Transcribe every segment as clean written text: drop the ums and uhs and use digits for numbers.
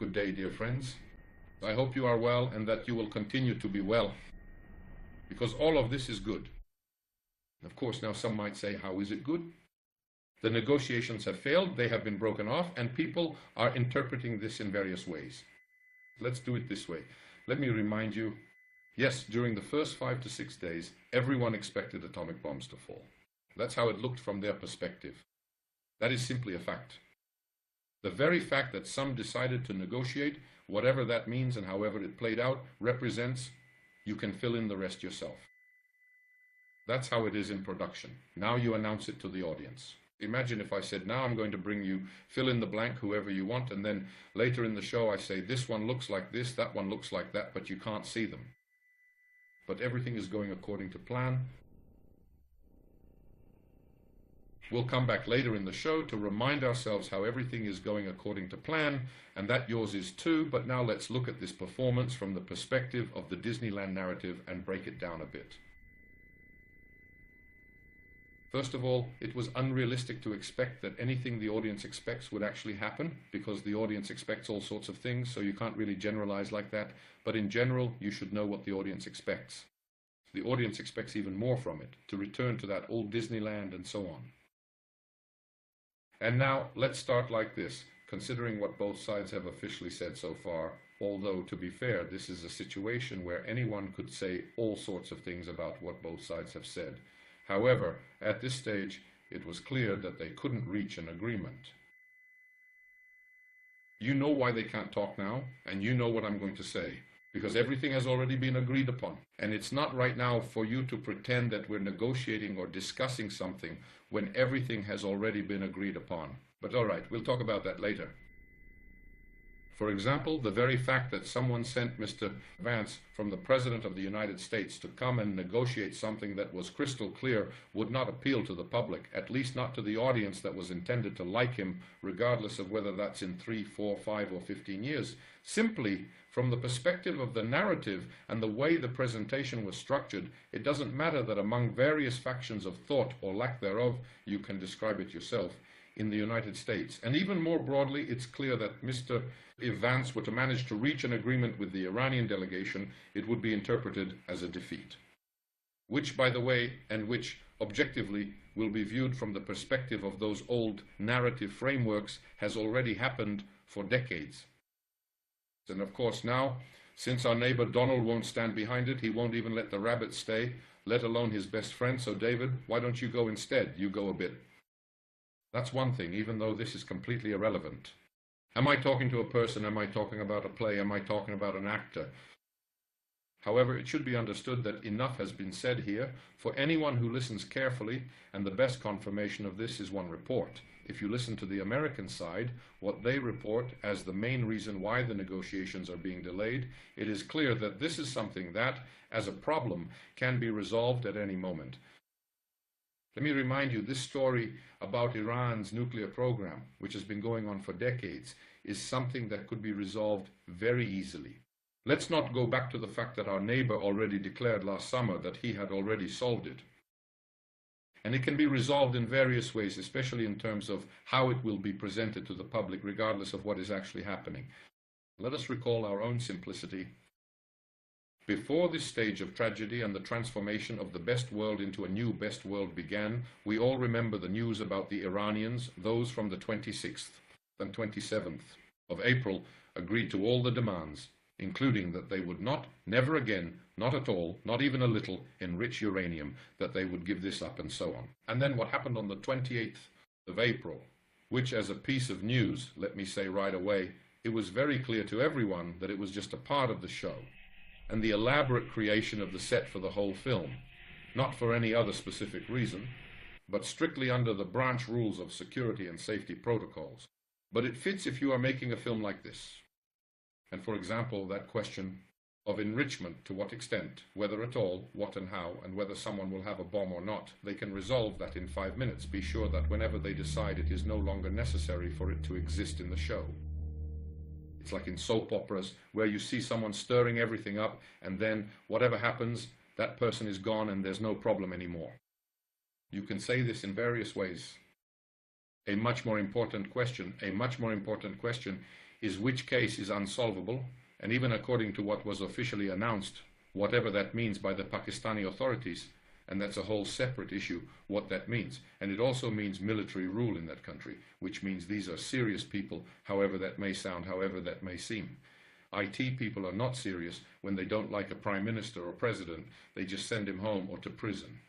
Good day, dear friends. I hope you are well and that you will continue to be well, because all of this is good. Of course, now some might say, how is it good? The negotiations have failed, they have been broken off, and people are interpreting this in various ways. Let's do it this way. Let me remind you, yes, during the first 5 to 6 days, everyone expected atomic bombs to fall. That's how it looked from their perspective. That is simply a fact. The very fact that some decided to negotiate, whatever that means and however it played out, represents you can fill in the rest yourself. That's how it is in production. Now you announce it to the audience. Imagine if I said, now I'm going to bring you fill in the blank, whoever you want, and then later in the show I say, this one looks like this, that one looks like that, but you can't see them. But everything is going according to plan. We'll come back later in the show to remind ourselves how everything is going according to plan, and that yours is too, but now let's look at this performance from the perspective of the Disneyland narrative and break it down a bit. First of all, it was unrealistic to expect that anything the audience expects would actually happen, because the audience expects all sorts of things, so you can't really generalize like that. But in general, you should know what the audience expects. The audience expects even more from it, to return to that old Disneyland and so on. And now, let's start like this, considering what both sides have officially said so far, although, to be fair, this is a situation where anyone could say all sorts of things about what both sides have said. However, at this stage, it was clear that they couldn't reach an agreement. You know why they can't talk now, and you know what I'm going to say, because everything has already been agreed upon. And it's not right now for you to pretend that we're negotiating or discussing something when everything has already been agreed upon. But all right, we'll talk about that later. For example, the very fact that someone sent Mr. Vance from the President of the United States to come and negotiate something that was crystal clear would not appeal to the public, at least not to the audience that was intended to like him, regardless of whether that's in 3, 4, 5, or 15 years. Simply, from the perspective of the narrative and the way the presentation was structured, it doesn't matter that among various factions of thought, or lack thereof, you can describe it yourself, in the United States. And even more broadly, it's clear that if Vance were to manage to reach an agreement with the Iranian delegation, it would be interpreted as a defeat. Which, by the way, and which objectively will be viewed from the perspective of those old narrative frameworks, has already happened for decades. And of course now, since our neighbor Donald won't stand behind it, he won't even let the rabbit stay, let alone his best friend. So David, why don't you go instead? You go a bit. That's one thing, even though this is completely irrelevant. Am I talking to a person? Am I talking about a play? Am I talking about an actor? However, it should be understood that enough has been said here for anyone who listens carefully, and the best confirmation of this is one report. If you listen to the American side, what they report as the main reason why the negotiations are being delayed, it is clear that this is something that, as a problem, can be resolved at any moment. Let me remind you, this story about Iran's nuclear program, which has been going on for decades, is something that could be resolved very easily. Let's not go back to the fact that our neighbor already declared last summer that he had already solved it. And it can be resolved in various ways, especially in terms of how it will be presented to the public, regardless of what is actually happening. Let us recall our own simplicity. Before this stage of tragedy and the transformation of the best world into a new best world began, we all remember the news about the Iranians. Those from the 26th and 27th of April agreed to all the demands, including that they would not, never again, not at all, not even a little, enrich uranium, that they would give this up, and so on. And then what happened on the 28th of April, which as a piece of news, let me say right away, it was very clear to everyone that it was just a part of the show, and the elaborate creation of the set for the whole film, not for any other specific reason, but strictly under the branch rules of security and safety protocols. But it fits if you are making a film like this. And for example, that question of enrichment, to what extent, whether at all, what and how, and whether someone will have a bomb or not, they can resolve that in 5 minutes. Be sure that whenever they decide, it is no longer necessary for it to exist in the show. It's like in soap operas where you see someone stirring everything up, and then whatever happens, that person is gone and there's no problem anymore. You can say this in various ways. A much more important question is which case is unsolvable, and even according to what was officially announced, whatever that means by the Pakistani authorities, and that's a whole separate issue, what that means. And it also means military rule in that country, which means these are serious people, however that may sound, however that may seem. IT people are not serious when they don't like a prime minister or president. They just send him home or to prison.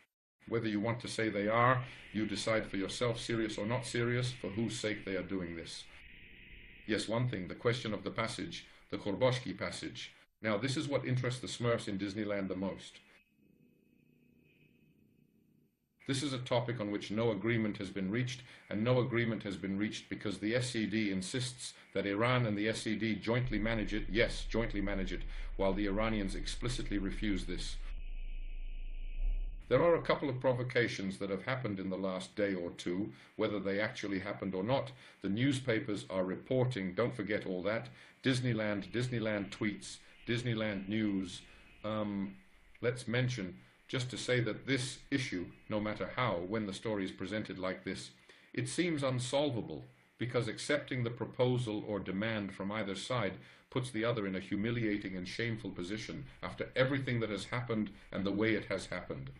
Whether you want to say they are, you decide for yourself, serious or not serious, for whose sake they are doing this. Yes, one thing, the question of the passage, the Khorboshki passage. Now, this is what interests the Smurfs in Disneyland the most. This is a topic on which no agreement has been reached, and no agreement has been reached because the SCD insists that Iran and the SCD jointly manage it, yes, jointly manage it, while the Iranians explicitly refuse this. There are a couple of provocations that have happened in the last day or two, whether they actually happened or not. The newspapers are reporting, don't forget all that, Disneyland tweets, Disneyland news. Let's mention, just to say that this issue, no matter how, when the story is presented like this, it seems unsolvable, because accepting the proposal or demand from either side puts the other in a humiliating and shameful position after everything that has happened and the way it has happened.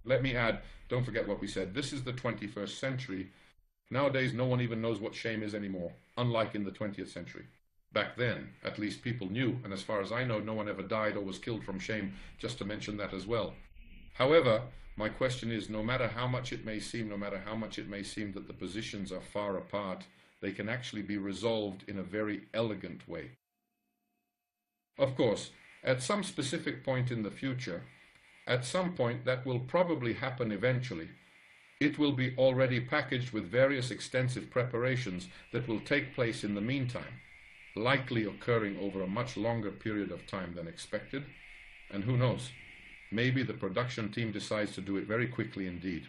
Let me add, don't forget what we said, this is the 21st century. Nowadays, no one even knows what shame is anymore, unlike in the 20th century. Back then, at least people knew, and as far as I know, no one ever died or was killed from shame, just to mention that as well. However, my question is, no matter how much it may seem, that the positions are far apart, they can actually be resolved in a very elegant way. Of course, at some specific point in the future, at some point that will probably happen eventually, it will be already packaged with various extensive preparations that will take place in the meantime, likely occurring over a much longer period of time than expected, and who knows, maybe the production team decides to do it very quickly indeed.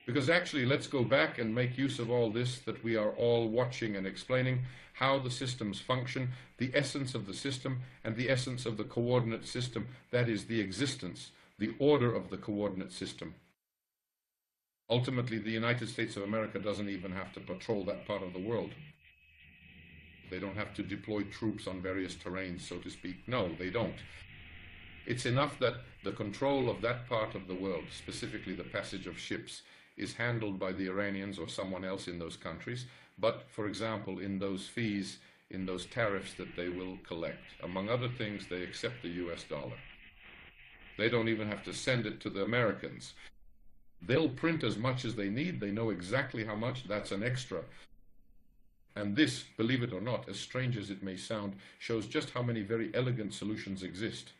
Because actually, let's go back and make use of all this that we are all watching and explaining how the systems function, the essence of the system, and the essence of the coordinate system, that is, the existence, the order of the coordinate system. Ultimately, the United States of America doesn't even have to patrol that part of the world. They don't have to deploy troops on various terrains, so to speak. No, they don't. It's enough that the control of that part of the world, specifically the passage of ships, is handled by the Iranians or someone else in those countries, but, for example, in those fees, in those tariffs that they will collect. Among other things, they accept the US dollar. They don't even have to send it to the Americans. They'll print as much as they need. They know exactly how much. That's an extra. And this, believe it or not, as strange as it may sound, shows just how many very elegant solutions exist.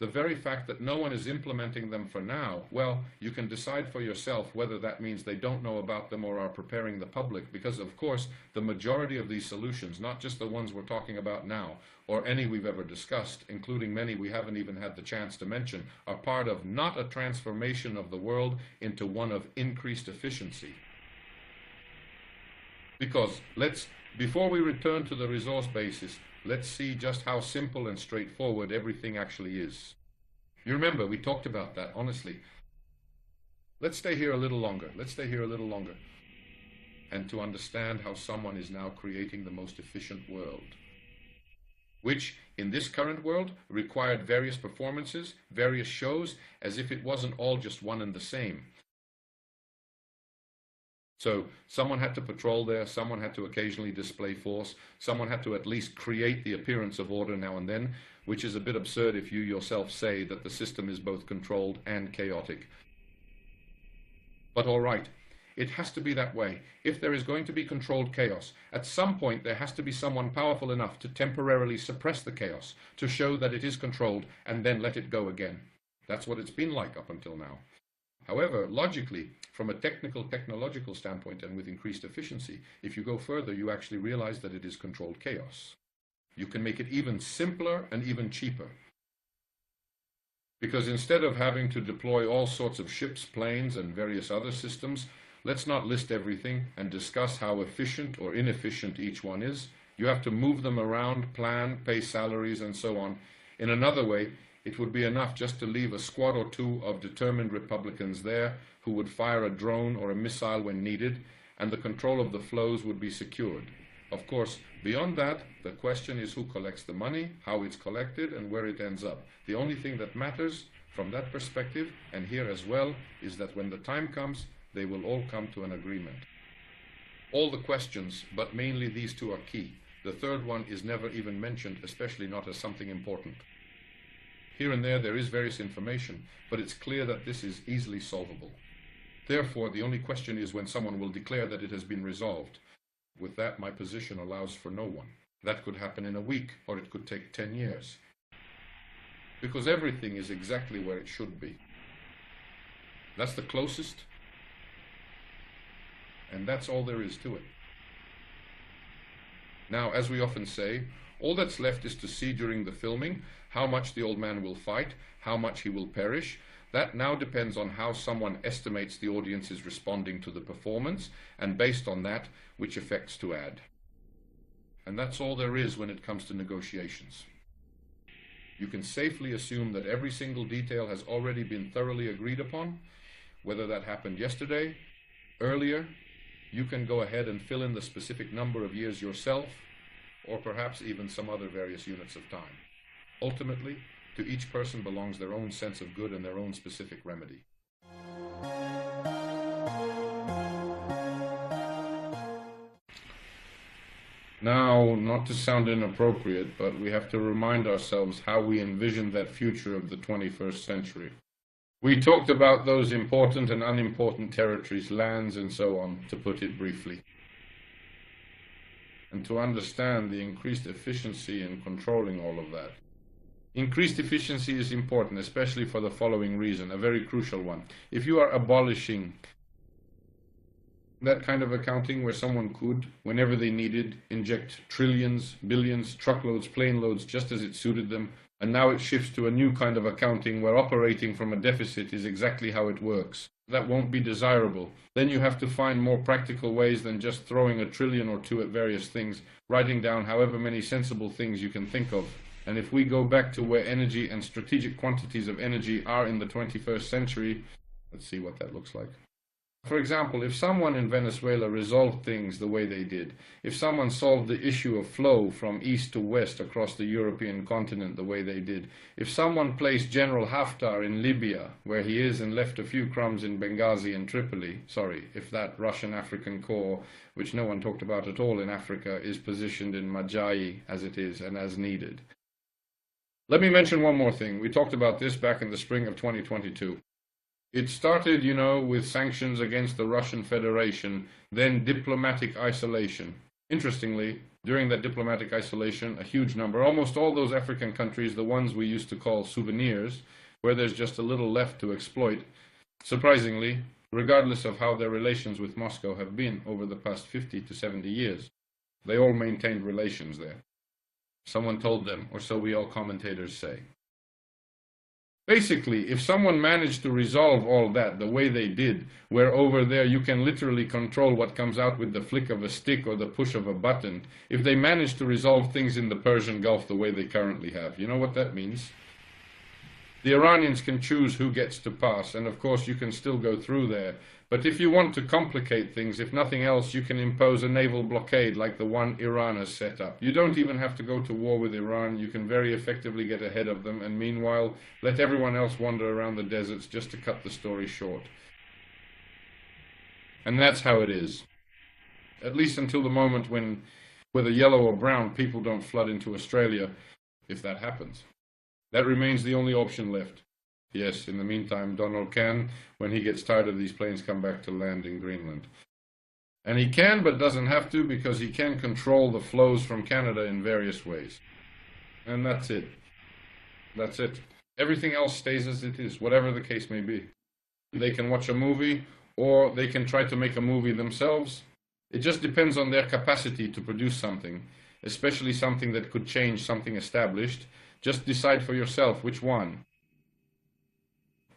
The very fact that no one is implementing them for now, well, you can decide for yourself whether that means they don't know about them or are preparing the public, because of course the majority of these solutions, not just the ones we're talking about now, or any we've ever discussed, including many we haven't even had the chance to mention, are part of not a transformation of the world into one of increased efficiency. Because before we return to the resource basis, let's see just how simple and straightforward everything actually is. You remember, we talked about that, honestly. Let's stay here a little longer. And to understand how someone is now creating the most efficient world, which, in this current world, required various performances, various shows, as if it wasn't all just one and the same. So someone had to patrol there, someone had to occasionally display force, someone had to at least create the appearance of order now and then, which is a bit absurd if you yourself say that the system is both controlled and chaotic. But all right, it has to be that way. If there is going to be controlled chaos, at some point there has to be someone powerful enough to temporarily suppress the chaos, to show that it is controlled and then let it go again. That's what it's been like up until now. However, logically, from a technological standpoint and with increased efficiency, if you go further, you actually realize that it is controlled chaos. You can make it even simpler and even cheaper. Because instead of having to deploy all sorts of ships, planes, and various other systems, let's not list everything and discuss how efficient or inefficient each one is. You have to move them around, plan, pay salaries, and so on. In another way, it would be enough just to leave a squad or two of determined Republicans there who would fire a drone or a missile when needed, and the control of the flows would be secured. Of course, beyond that, the question is who collects the money, how it's collected, and where it ends up. The only thing that matters from that perspective, and here as well, is that when the time comes, they will all come to an agreement. All the questions, but mainly these two, are key. The third one is never even mentioned, especially not as something important. Here and there is various information, but it's clear that this is easily solvable. Therefore, the only question is when someone will declare that it has been resolved. With that, my position allows for no one. That could happen in a week, or it could take 10 years. Because everything is exactly where it should be. That's the closest, and that's all there is to it. Now, as we often say, all that's left is to see during the filming how much the old man will fight, how much he will perish. That now depends on how someone estimates the audience is responding to the performance, and based on that, which effects to add. And that's all there is when it comes to negotiations. You can safely assume that every single detail has already been thoroughly agreed upon, whether that happened yesterday, earlier. You can go ahead and fill in the specific number of years yourself, or perhaps even some other various units of time. Ultimately, to each person belongs their own sense of good and their own specific remedy. Now, not to sound inappropriate, but we have to remind ourselves how we envision that future of the 21st century. We talked about those important and unimportant territories, lands, and so on, to put it briefly. And to understand the increased efficiency in controlling all of that. Increased efficiency is important, especially for the following reason, a very crucial one. If you are abolishing that kind of accounting where someone could, whenever they needed, inject trillions, billions, truckloads, plane loads, just as it suited them, and now it shifts to a new kind of accounting where operating from a deficit is exactly how it works. That won't be desirable. Then you have to find more practical ways than just throwing a trillion or two at various things, writing down however many sensible things you can think of. And if we go back to where energy and strategic quantities of energy are in the 21st century, let's see what that looks like. For example, if someone in Venezuela resolved things the way they did, if someone solved the issue of flow from east to west across the European continent the way they did, if someone placed General Haftar in Libya, where he is, and left a few crumbs in Benghazi and Tripoli, if that Russian African corps, which no one talked about at all in Africa, is positioned in Majai as it is and as needed. Let me mention one more thing. We talked about this back in the spring of 2022. It started, with sanctions against the Russian Federation, then diplomatic isolation. Interestingly, during that diplomatic isolation, a huge number, almost all those African countries, the ones we used to call souvenirs, where there's just a little left to exploit, surprisingly, regardless of how their relations with Moscow have been over the past 50 to 70 years, they all maintained relations there. Someone told them, or so we all commentators say. Basically, if someone managed to resolve all that the way they did, where over there you can literally control what comes out with the flick of a stick or the push of a button, if they managed to resolve things in the Persian Gulf the way they currently have, you know what that means? The Iranians can choose who gets to pass, and of course you can still go through there. But if you want to complicate things, if nothing else, you can impose a naval blockade like the one Iran has set up. You don't even have to go to war with Iran. You can very effectively get ahead of them, and meanwhile, let everyone else wander around the deserts just to cut the story short. And that's how it is. At least until the moment when, whether yellow or brown, people don't flood into Australia, if that happens. That remains the only option left. Yes, in the meantime, Donald can, when he gets tired of these planes, come back to land in Greenland. And he can, but doesn't have to, because he can control the flows from Canada in various ways. And that's it. That's it. Everything else stays as it is, whatever the case may be. They can watch a movie, or they can try to make a movie themselves. It just depends on their capacity to produce something, especially something that could change something established. Just decide for yourself which one.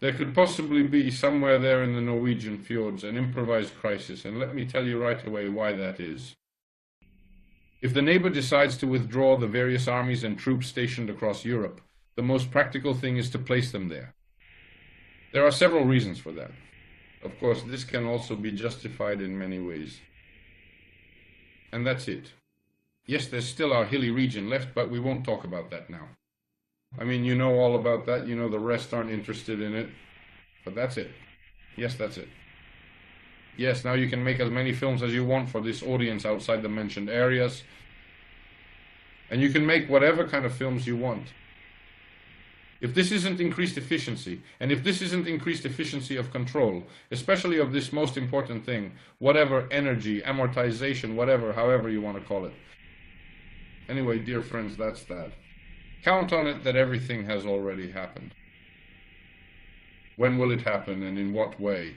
There could possibly be somewhere there in the Norwegian fjords an improvised crisis, and let me tell you right away why that is. If the neighbor decides to withdraw the various armies and troops stationed across Europe, the most practical thing is to place them there. There are several reasons for that. Of course, this can also be justified in many ways. And that's it. Yes, there's still our hilly region left, but we won't talk about that now. I mean, you know all about that. You know the rest aren't interested in it. But that's it. Yes, that's it. Yes, now you can make as many films as you want for this audience outside the mentioned areas. And you can make whatever kind of films you want. If this isn't increased efficiency, and if this isn't increased efficiency of control, especially of this most important thing, whatever energy, amortization, whatever, however you want to call it. Anyway, dear friends, that's that. Count on it that everything has already happened. When will it happen and in what way?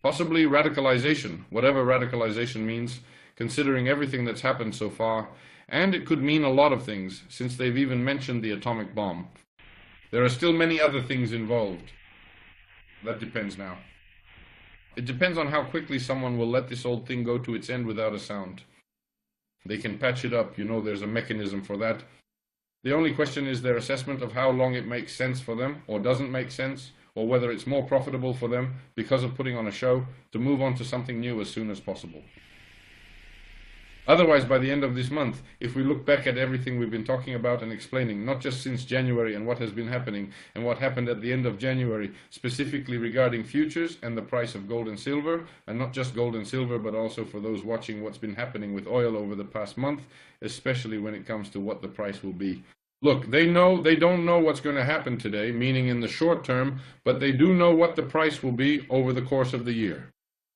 Possibly radicalization, whatever radicalization means, considering everything that's happened so far, and it could mean a lot of things, since they've even mentioned the atomic bomb. There are still many other things involved. That depends now. It depends on how quickly someone will let this old thing go to its end without a sound. They can patch it up, you know there's a mechanism for that. The only question is their assessment of how long it makes sense for them, or doesn't make sense, or whether it's more profitable for them, because of putting on a show, to move on to something new as soon as possible. Otherwise, by the end of this month, if we look back at everything we've been talking about and explaining, not just since January and what has been happening, and what happened at the end of January, specifically regarding futures and the price of gold and silver, and not just gold and silver, but also for those watching what's been happening with oil over the past month, especially when it comes to what the price will be. Look, they don't know what's going to happen today, meaning in the short term, but they do know what the price will be over the course of the year.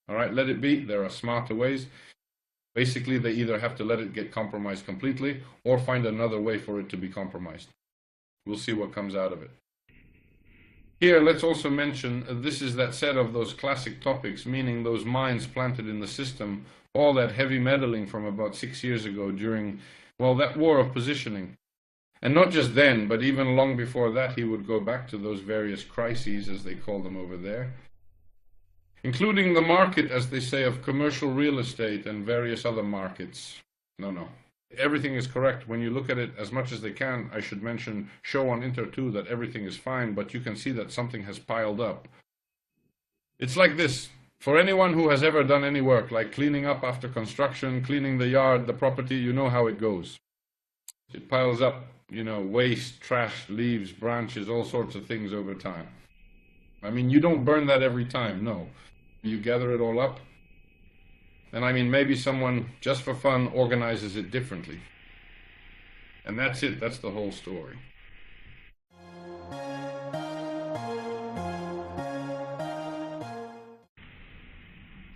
All right, let it be. There are smarter ways. Basically, they either have to let it get compromised completely or find another way for it to be compromised. We'll see what comes out of it. Here, let's also mention this is that set of those classic topics, meaning those mines planted in the system, all that heavy meddling from about 6 years ago during, well, that war of positioning. And not just then, but even long before that, he would go back to those various crises, as they call them over there, including the market, as they say, of commercial real estate and various other markets. No. Everything is correct. When you look at it as much as they can, I should mention, show on Inter too, that everything is fine, but you can see that something has piled up. It's like this. For anyone who has ever done any work, like cleaning up after construction, cleaning the yard, the property, you know how it goes. It piles up, you know, waste, trash, leaves, branches, all sorts of things over time. I mean, you don't burn that every time, no. You gather it all up. And I mean, maybe someone, just for fun, organizes it differently. And that's it, that's the whole story.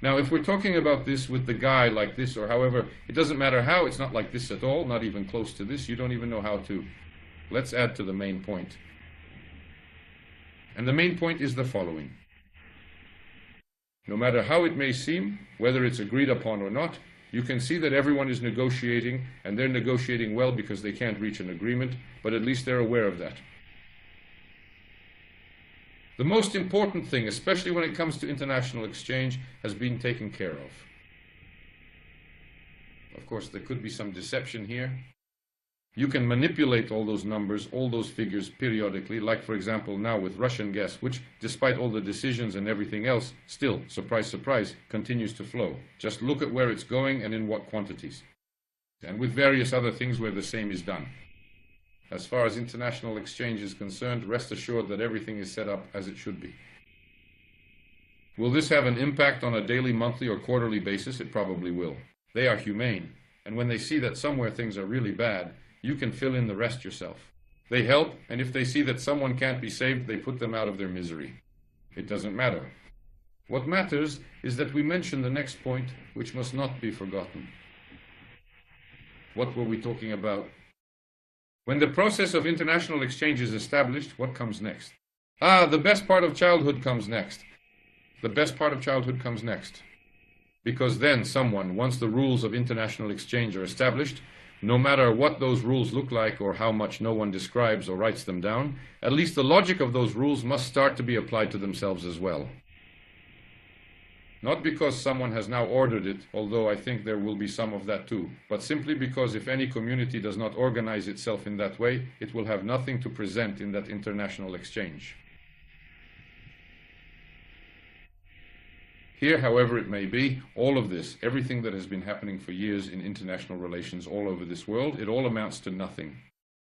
Now, if we're talking about this with the guy like this, or however, it doesn't matter how, it's not like this at all, not even close to this, you don't even know how to. Let's add to the main point. And the main point is the following. No matter how it may seem, whether it's agreed upon or not, you can see that everyone is negotiating, and they're negotiating well because they can't reach an agreement, but at least they're aware of that. The most important thing, especially when it comes to international exchange, has been taken care of. Of course, there could be some deception here. You can manipulate all those numbers, all those figures periodically, like for example now with Russian gas, which despite all the decisions and everything else, still, surprise, surprise, continues to flow. Just look at where it's going and in what quantities. And with various other things where the same is done. As far as international exchange is concerned, rest assured that everything is set up as it should be. Will this have an impact on a daily, monthly, or quarterly basis? It probably will. They are humane, and when they see that somewhere things are really bad, you can fill in the rest yourself. They help, and if they see that someone can't be saved, they put them out of their misery. It doesn't matter. What matters is that we mention the next point, which must not be forgotten. What were we talking about? When the process of international exchange is established, what comes next? The best part of childhood comes next. The best part of childhood comes next. Because then someone, once the rules of international exchange are established, no matter what those rules look like or how much no one describes or writes them down, at least the logic of those rules must start to be applied to themselves as well. Not because someone has now ordered it, although I think there will be some of that too, but simply because if any community does not organize itself in that way, it will have nothing to present in that international exchange. Here, however it may be, all of this, everything that has been happening for years in international relations all over this world, it all amounts to nothing.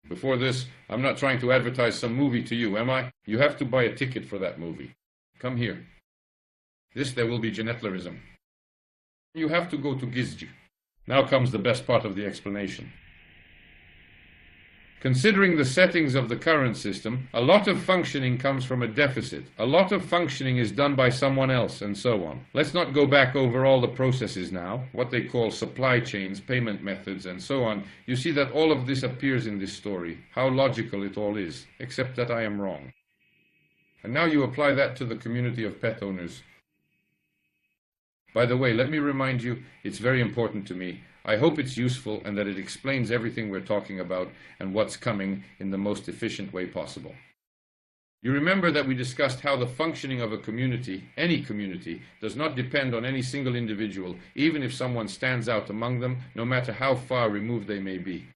Before this, I'm not trying to advertise some movie to you, am I? You have to buy a ticket for that movie. Come here. This there will be Genetlerism. You have to go to Gizji. Now comes the best part of the explanation. Considering the settings of the current system, a lot of functioning comes from a deficit. A lot of functioning is done by someone else, and so on. Let's not go back over all the processes now, what they call supply chains, payment methods, and so on. You see that all of this appears in this story, how logical it all is, except that I am wrong. And now you apply that to the community of pet owners. By the way, let me remind you, it's very important to me. I hope it's useful and that it explains everything we're talking about and what's coming in the most efficient way possible. You remember that we discussed how the functioning of a community, any community, does not depend on any single individual, even if someone stands out among them, no matter how far removed they may be.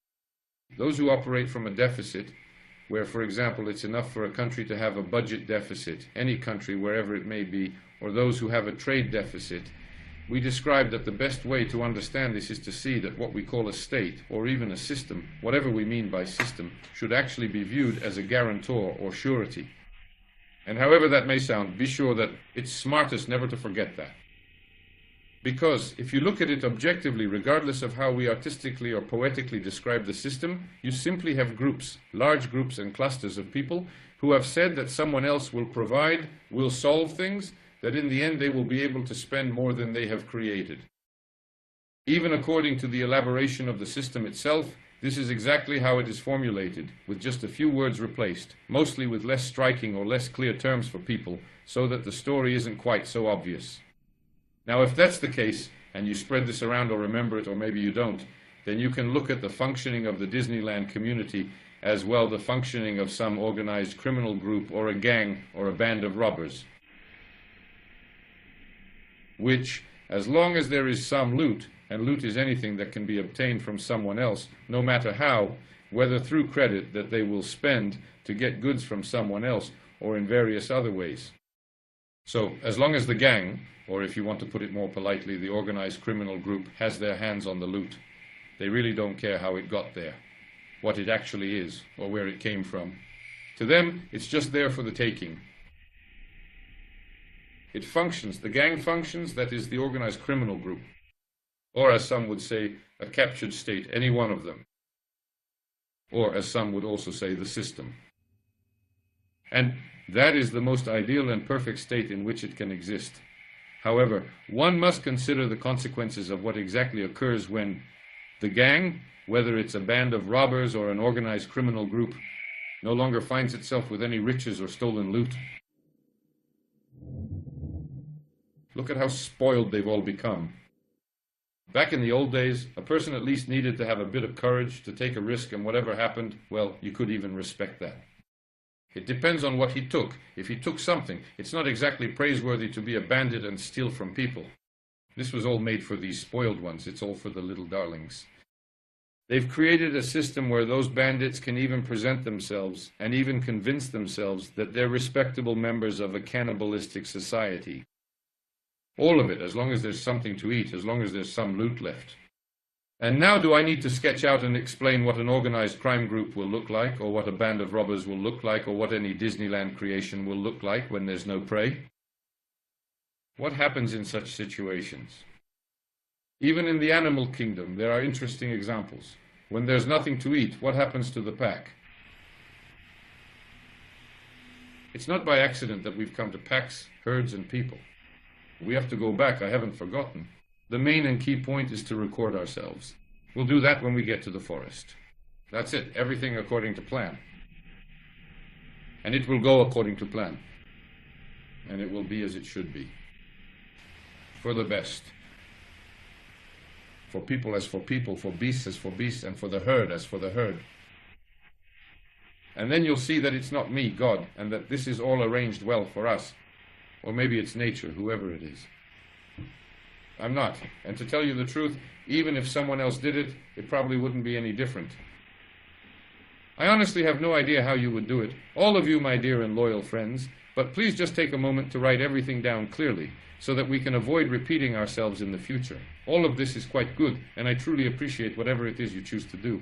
Those who operate from a deficit, where, for example, it's enough for a country to have a budget deficit, any country, wherever it may be, or those who have a trade deficit, we described that the best way to understand this is to see that what we call a state, or even a system, whatever we mean by system, should actually be viewed as a guarantor or surety. And however that may sound, be sure that it's smartest never to forget that. Because if you look at it objectively, regardless of how we artistically or poetically describe the system, you simply have groups, large groups and clusters of people who have said that someone else will provide, will solve things, that in the end they will be able to spend more than they have created. Even according to the elaboration of the system itself, this is exactly how it is formulated, with just a few words replaced, mostly with less striking or less clear terms for people, so that the story isn't quite so obvious. Now, if that's the case, and you spread this around or remember it, or maybe you don't, then you can look at the functioning of the Disneyland community as well the functioning of some organized criminal group or a gang or a band of robbers, which, as long as there is some loot, and loot is anything that can be obtained from someone else, no matter how, whether through credit that they will spend to get goods from someone else, or in various other ways. So, as long as the gang, or if you want to put it more politely, the organized criminal group, has their hands on the loot, they really don't care how it got there, what it actually is, or where it came from. To them, it's just there for the taking. It functions, the gang functions, that is the organized criminal group. Or as some would say, a captured state, any one of them. Or as some would also say, the system. And that is the most ideal and perfect state in which it can exist. However, one must consider the consequences of what exactly occurs when the gang, whether it's a band of robbers or an organized criminal group, no longer finds itself with any riches or stolen loot. Look at how spoiled they've all become. Back in the old days, a person at least needed to have a bit of courage to take a risk, and whatever happened, well, you could even respect that. It depends on what he took. If he took something, it's not exactly praiseworthy to be a bandit and steal from people. This was all made for these spoiled ones. It's all for the little darlings. They've created a system where those bandits can even present themselves and even convince themselves that they're respectable members of a cannibalistic society. All of it, as long as there's something to eat, as long as there's some loot left. And now do I need to sketch out and explain what an organized crime group will look like, or what a band of robbers will look like, or what any Disneyland creation will look like when there's no prey? What happens in such situations? Even in the animal kingdom, there are interesting examples. When there's nothing to eat, what happens to the pack? It's not by accident that we've come to packs, herds, and people. We have to go back, I haven't forgotten. The main and key point is to record ourselves. We'll do that when we get to the forest. That's it, everything according to plan. And it will go according to plan. And it will be as it should be. For the best. For people as for people, for beasts as for beasts, and for the herd as for the herd. And then you'll see that it's not me, God, and that this is all arranged well for us. Or maybe it's nature, whoever it is. I'm not. And to tell you the truth, even if someone else did it, it probably wouldn't be any different. I honestly have no idea how you would do it. All of you, my dear and loyal friends, But please just take a moment to write everything down clearly so that we can avoid repeating ourselves in the future. All of this is quite good, and I truly appreciate whatever it is you choose to do.